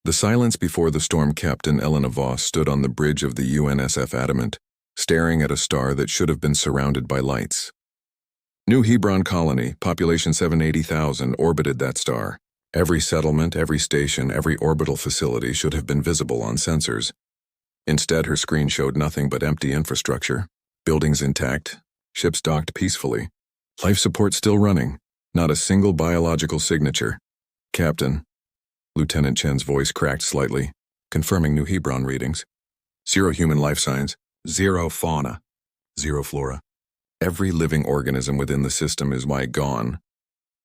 The silence before the storm Captain Elena Voss stood on the bridge of the UNSF Adamant, staring at a star that should have been surrounded by lights. New Hebron colony, population 780,000, orbited that star. Every settlement, every station, every orbital facility should have been visible on sensors. Instead, her screen showed nothing but empty infrastructure. Buildings intact, ships docked peacefully. Life support still running, not a single biological signature. Captain. Lieutenant Chen's voice cracked slightly, confirming New Hebron readings. 0 human life signs, 0 fauna, 0 flora. Every living organism within the system is gone.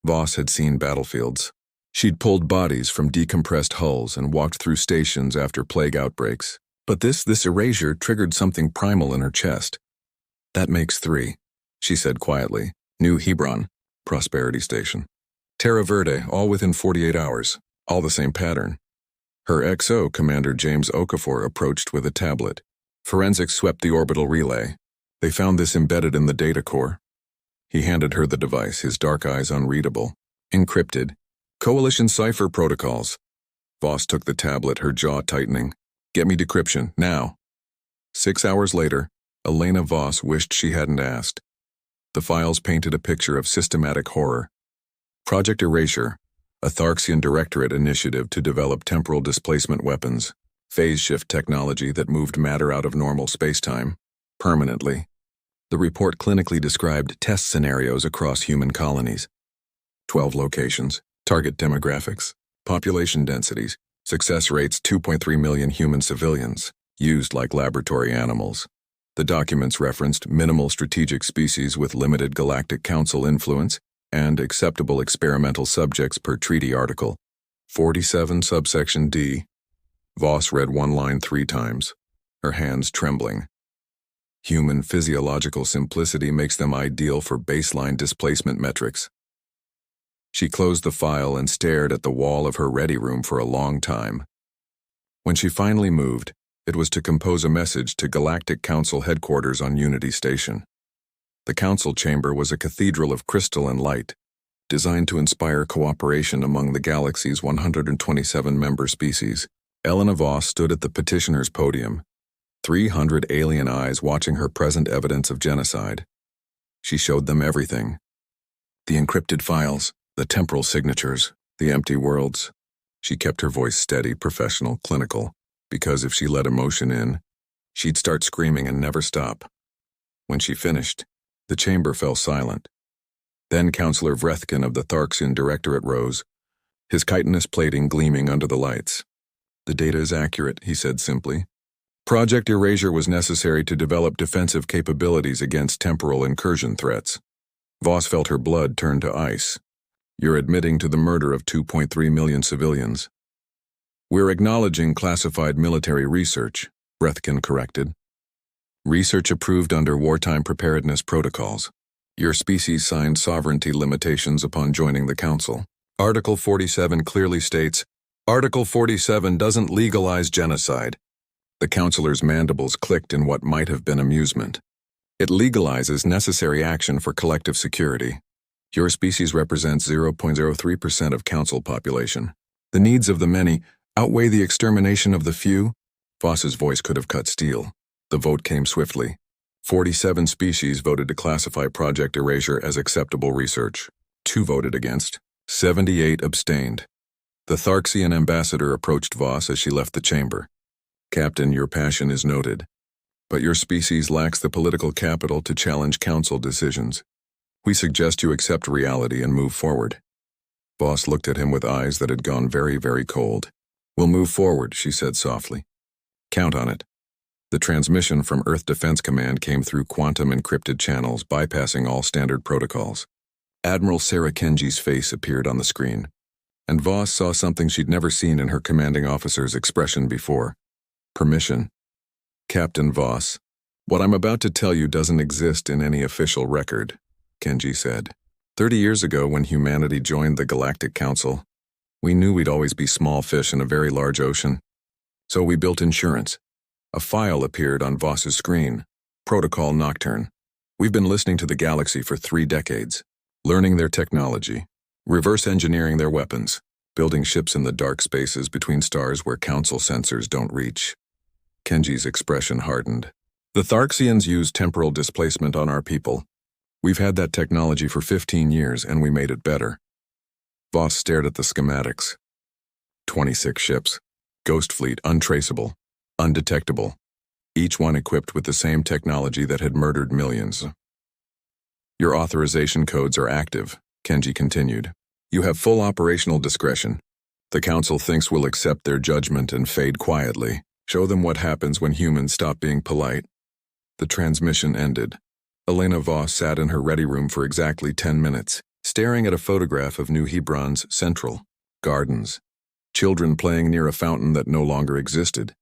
Voss had seen battlefields. She'd pulled bodies from decompressed hulls and walked through stations after plague outbreaks. But this erasure triggered something primal in her chest. That makes 3, she said quietly. New Hebron, Prosperity Station. Terra Verde, all within 48 hours. All the same pattern. Her XO, Commander James Okafor, approached with a tablet. Forensics swept the orbital relay. They found this embedded in the data core. He handed her the device, his dark eyes unreadable. Encrypted. Coalition cipher protocols. Voss took the tablet, her jaw tightening. Get me decryption, now. 6 hours later, Elena Voss wished she hadn't asked. The files painted a picture of systematic horror. Project Erasure, a Tharxian Directorate initiative to develop temporal displacement weapons, phase shift technology that moved matter out of normal spacetime, permanently. The report clinically described test scenarios across human colonies. 12 locations, target demographics, population densities, success rates 2.3 million human civilians, used like laboratory animals. The documents referenced minimal strategic species with limited Galactic Council influence and acceptable experimental subjects per treaty article. 47 subsection D. Voss read one line 3 times, her hands trembling. Human physiological simplicity makes them ideal for baseline displacement metrics. She closed the file and stared at the wall of her ready room for a long time. When she finally moved, it was to compose a message to Galactic Council headquarters on Unity Station. The council chamber was a cathedral of crystal and light, designed to inspire cooperation among the galaxy's 127 member species. Elena Voss stood at the petitioner's podium, 300 alien eyes watching her present evidence of genocide. She showed them everything. The encrypted files, the temporal signatures, the empty worlds. She kept her voice steady, professional, clinical, because if she let emotion in, she'd start screaming and never stop. When she finished, the chamber fell silent. Then Counselor Vrethkin of the Tharxian Directorate rose, his chitinous plating gleaming under the lights. The data is accurate, he said simply. Project Erasure was necessary to develop defensive capabilities against temporal incursion threats. Voss felt her blood turn to ice. You're admitting to the murder of 2.3 million civilians. We're acknowledging classified military research, Vrethkin corrected. Research approved under wartime preparedness protocols. Your species signed sovereignty limitations upon joining the Council. Article 47 clearly states, Article 47 doesn't legalize genocide. The counselor's mandibles clicked in what might have been amusement. It legalizes necessary action for collective security. Your species represents 0.03% of Council population. The needs of the many outweigh the extermination of the few. Voss's voice could have cut steel. The vote came swiftly. 47 species voted to classify Project Erasure as acceptable research. 2 voted against. 78 abstained. The Tharxian ambassador approached Voss as she left the chamber. Captain, your passion is noted, but your species lacks the political capital to challenge Council decisions. We suggest you accept reality and move forward. Voss looked at him with eyes that had gone very, very cold. We'll move forward, she said softly. Count on it. The transmission from Earth Defense Command came through quantum encrypted channels, bypassing all standard protocols. Admiral Sarah Kenji's face appeared on the screen, and Voss saw something she'd never seen in her commanding officer's expression before. Permission. Captain Voss, what I'm about to tell you doesn't exist in any official record, Kenji said. 30 years ago, when humanity joined the Galactic Council, we knew we'd always be small fish in a very large ocean. So we built insurance. A file appeared on Voss's screen. Protocol Nocturne. We've been listening to the galaxy for 3 decades, learning their technology, reverse engineering their weapons, building ships in the dark spaces between stars where council sensors don't reach. Kenji's expression hardened. The Tharxians use temporal displacement on our people. We've had that technology for 15 years, and we made it better. Voss stared at the schematics. 26 ships. Ghost fleet, untraceable, undetectable. Each one equipped with the same technology that had murdered millions. Your authorization codes are active, Kenji continued. You have full operational discretion. The Council thinks we'll accept their judgment and fade quietly. Show them what happens when humans stop being polite. The transmission ended. Elena Voss sat in her ready room for exactly 10 minutes, staring at a photograph of New Hebron's central gardens. Children playing near a fountain that no longer existed.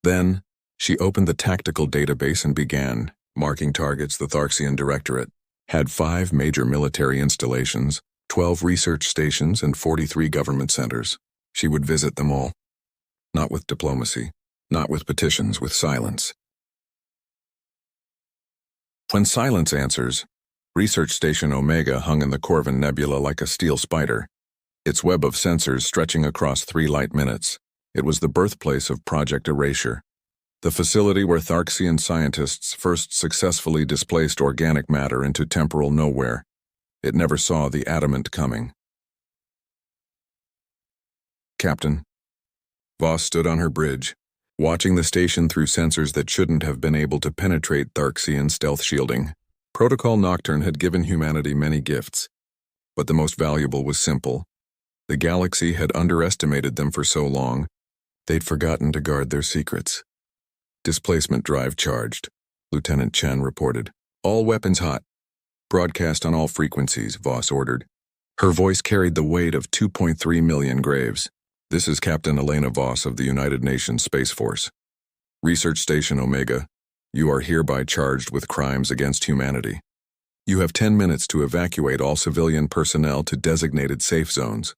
Then, she opened the tactical database and began marking targets. The Tharxian Directorate had 5 major military installations, 12 research stations, and 43 government centers. She would visit them all. Not with diplomacy, not with petitions, with silence. When silence answers, Research Station Omega hung in the Corvin Nebula like a steel spider, its web of sensors stretching across 3 light minutes. It was the birthplace of Project Erasure, the facility where Tharxian scientists first successfully displaced organic matter into temporal nowhere. It never saw the adamant coming. Captain. Voss stood on her bridge, watching the station through sensors that shouldn't have been able to penetrate Tharxian stealth shielding. Protocol Nocturne had given humanity many gifts, but the most valuable was simple. The galaxy had underestimated them for so long, they'd forgotten to guard their secrets. Displacement drive charged, Lieutenant Chen reported. All weapons hot. Broadcast on all frequencies, Voss ordered. Her voice carried the weight of 2.3 million graves. This is Captain Elena Voss of the United Nations Space Force. Research Station Omega, you are hereby charged with crimes against humanity. You have 10 minutes to evacuate all civilian personnel to designated safe zones.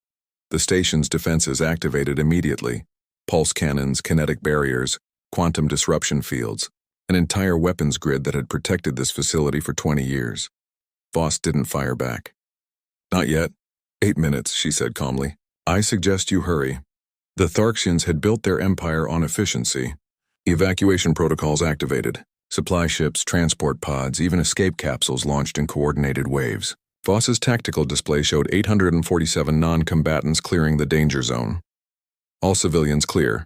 The station's defenses activated immediately. Pulse cannons, kinetic barriers, quantum disruption fields, an entire weapons grid that had protected this facility for 20 years. Voss didn't fire back. Not yet. 8 minutes, she said calmly. I suggest you hurry. The Tharxians had built their empire on efficiency. Evacuation protocols activated. Supply ships, transport pods, even escape capsules launched in coordinated waves. Voss's tactical display showed 847 non-combatants clearing the danger zone. All civilians clear.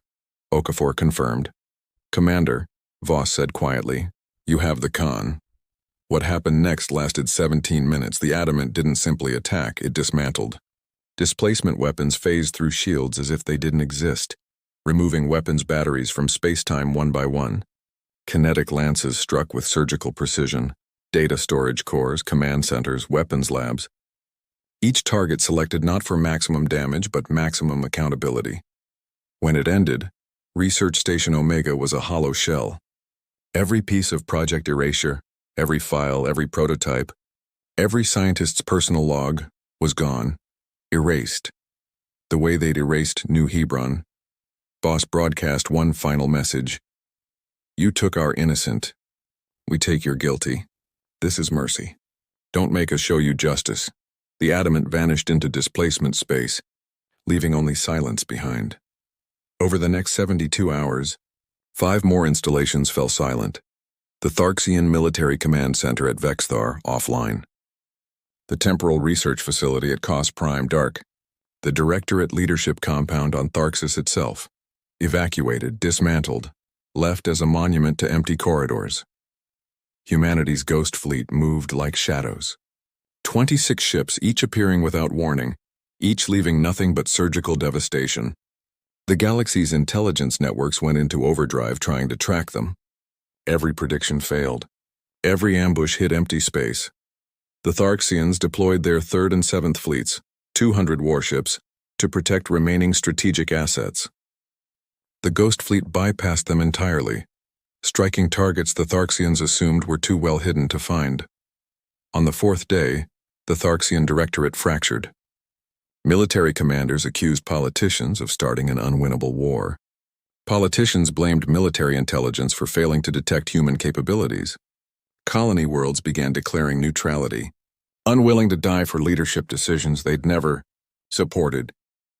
Okafor confirmed. Commander, Voss said quietly, you have the con. What happened next lasted 17 minutes. The adamant didn't simply attack, it dismantled. Displacement weapons phased through shields as if they didn't exist, removing weapons batteries from space-time one by one. Kinetic lances struck with surgical precision. Data storage cores, command centers, weapons labs. Each target selected not for maximum damage but maximum accountability. When it ended, Research Station Omega was a hollow shell. Every piece of Project Erasure, every file, every prototype, every scientist's personal log was gone, erased. The way they'd erased New Hebron. Voss broadcast one final message. You took our innocent. We take your guilty. This is mercy. Don't make us show you justice. The adamant vanished into displacement space, leaving only silence behind. Over the next 72 hours, 5 more installations fell silent. The Tharxian Military Command Center at Vexthar, offline. The Temporal Research Facility at Cos Prime, dark. The Directorate Leadership Compound on Tharxis itself. Evacuated, dismantled, left as a monument to empty corridors. Humanity's ghost fleet moved like shadows. 26 ships, each appearing without warning, each leaving nothing but surgical devastation. The galaxy's intelligence networks went into overdrive trying to track them. Every prediction failed. Every ambush hit empty space. The Tharxians deployed their 3rd and 7th fleets, 200 warships, to protect remaining strategic assets. The ghost fleet bypassed them entirely, striking targets the Tharxians assumed were too well hidden to find. On the 4th day, the Tharxian Directorate fractured. Military commanders accused politicians of starting an unwinnable war. Politicians blamed military intelligence for failing to detect human capabilities. Colony worlds began declaring neutrality, unwilling to die for leadership decisions they'd never supported.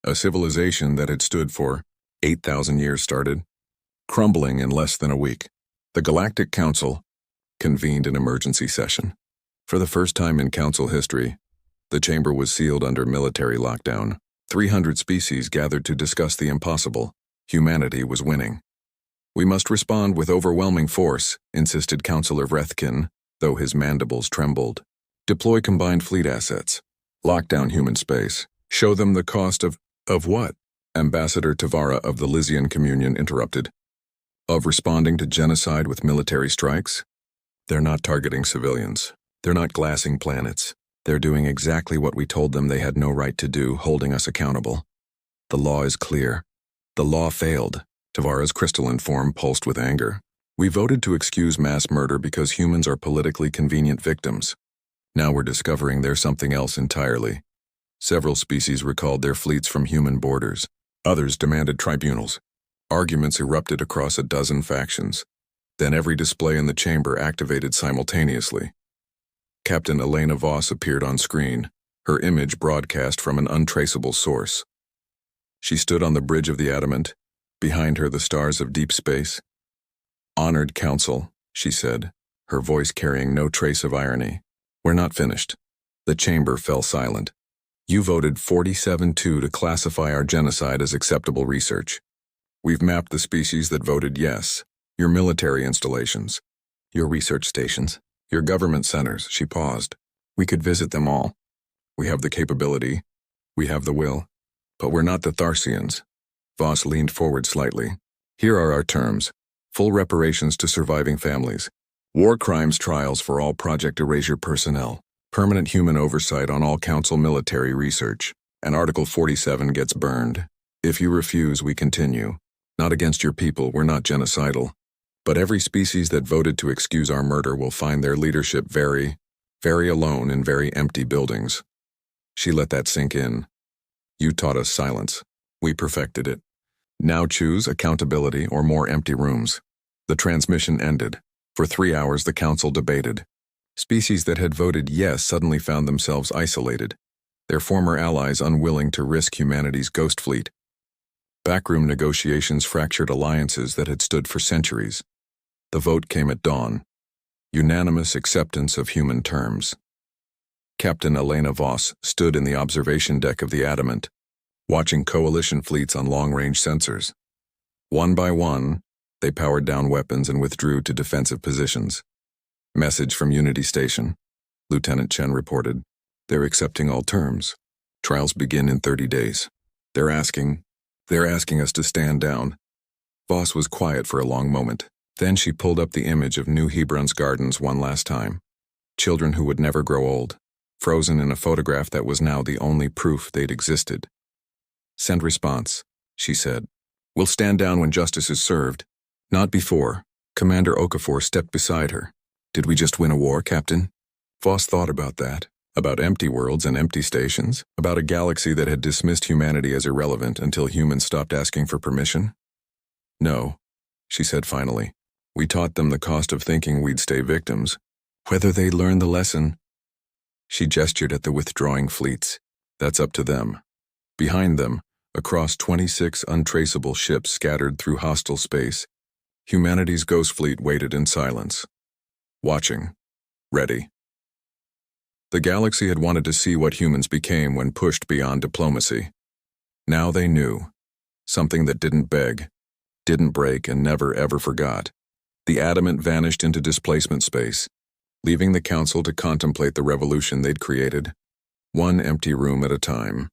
A civilization that had stood for 8,000 years started crumbling in less than a week. The Galactic Council convened an emergency session. For the first time in Council history, the chamber was sealed under military lockdown. 300 species gathered to discuss the impossible. Humanity was winning. "We must respond with overwhelming force," insisted Councillor Vrethkin, though his mandibles trembled. "Deploy combined fleet assets. Lock down human space. Show them the cost of what?" Ambassador Tavara of the Lysian Communion interrupted. "Of responding to genocide with military strikes? They're not targeting civilians. They're not glassing planets. They're doing exactly what we told them they had no right to do, holding us accountable. The law is clear. The law failed." Tavara's crystalline form pulsed with anger. "We voted to excuse mass murder because humans are politically convenient victims. Now we're discovering they're something else entirely." Several species recalled their fleets from human borders. Others demanded tribunals. Arguments erupted across a dozen factions. Then every display in the chamber activated simultaneously. Captain Elena Voss appeared on screen, her image broadcast from an untraceable source. She stood on the bridge of the adamant, behind her the stars of deep space. "Honored Council," she said, her voice carrying no trace of irony. "We're not finished." The chamber fell silent. "You voted 47-2 to classify our genocide as acceptable research. We've mapped the species that voted yes, your military installations, your research stations, your government centers." She paused. "We could visit them all. We have the capability. We have the will. But we're not the Tharsians." Voss leaned forward slightly. "Here are our terms. Full reparations to surviving families. War crimes trials for all Project Erasure personnel. Permanent human oversight on all Council military research. And Article 47 gets burned. If you refuse, we continue. Not against your people, we're not genocidal. But every species that voted to excuse our murder will find their leadership very, very alone in very empty buildings." She let that sink in. "You taught us silence. We perfected it. Now choose accountability or more empty rooms." The transmission ended. For 3 hours the Council debated. Species that had voted yes suddenly found themselves isolated, their former allies unwilling to risk humanity's ghost fleet. Backroom negotiations fractured alliances that had stood for centuries. The vote came at dawn. Unanimous acceptance of human terms. Captain Elena Voss stood in the observation deck of the Adamant, watching coalition fleets on long-range sensors. One by one, they powered down weapons and withdrew to defensive positions. "Message from Unity Station," Lieutenant Chen reported. "They're accepting all terms. Trials begin in 30 days. They're asking us to stand down." Voss was quiet for a long moment. Then she pulled up the image of New Hebron's gardens one last time. Children who would never grow old, frozen in a photograph that was now the only proof they'd existed. "Send response," she said. "We'll stand down when justice is served. Not before." Commander Okafor stepped beside her. "Did we just win a war, Captain?" Voss thought about that. About empty worlds and empty stations. About a galaxy that had dismissed humanity as irrelevant until humans stopped asking for permission. "No," she said finally. "We taught them the cost of thinking we'd stay victims. Whether they learn the lesson." She gestured at the withdrawing fleets. "That's up to them." Behind them, across 26 untraceable ships scattered through hostile space, humanity's ghost fleet waited in silence. Watching. Ready. The galaxy had wanted to see what humans became when pushed beyond diplomacy. Now they knew. Something that didn't beg, didn't break, and never ever forgot. The Adamant vanished into displacement space, leaving the Council to contemplate the revolution they'd created, one empty room at a time.